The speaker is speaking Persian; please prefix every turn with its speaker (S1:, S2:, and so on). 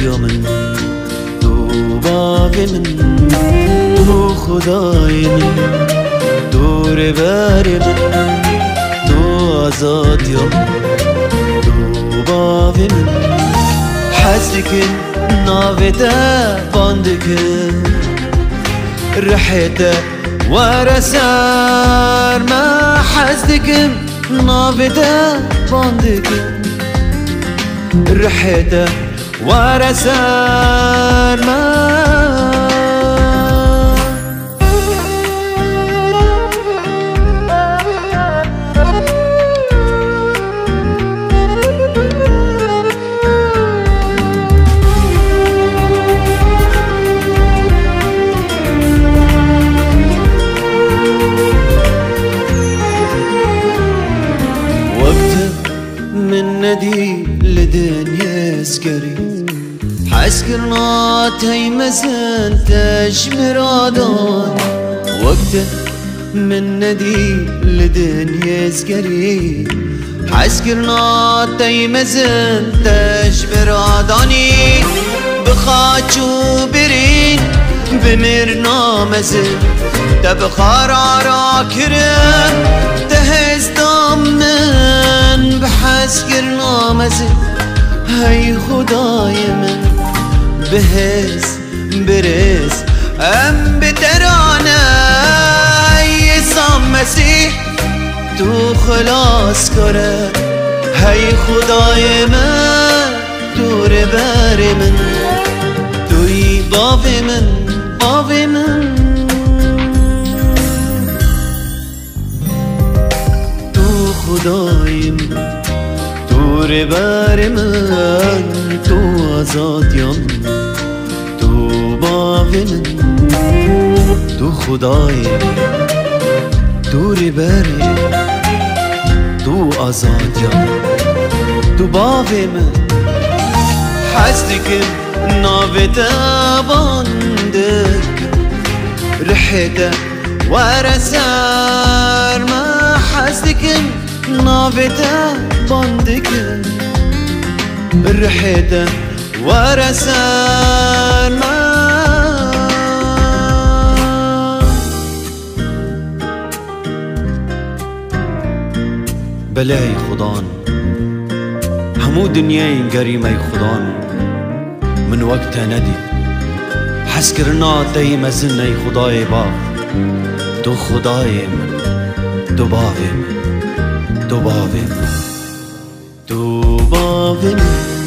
S1: یا من، تو باغ من، تو خدای من، تو رهبر من، تو آزاد یا من، تو باغ من. حزدك نافته باندك رحته ورسار ما حزدك نافته باندك رحته ورسار ما من ندي لدنيا سكري حسكرنا تيمزن تشمر عدان وقت من ندي لدنيا سكري حسكرنا تيمزن تشمر عداني بخاتشو برين بمرنا مزن تبخار عراكرم تهز دامن بحسكر نامزن هاي خداي من بهز برز ام بترانا هاي صام مسيح تو خلاص كره هاي خداي من تو رهبر من توي بابي من بابي من خدای من تو رهبر من تو آزاد یا من تو باغ من تو خدای من تو رهبر تو آزاد یا من تو باغ من حزدك نافته باندك رحته ورسار ما حزدك نافته باندك رحته ورسال ما بلاي خدان همو دنياي قريمي خدان من وقتها ندي حسكرنا دايما زني خداي باف تو خداي من تو باغي من تو باغي من تو باغي من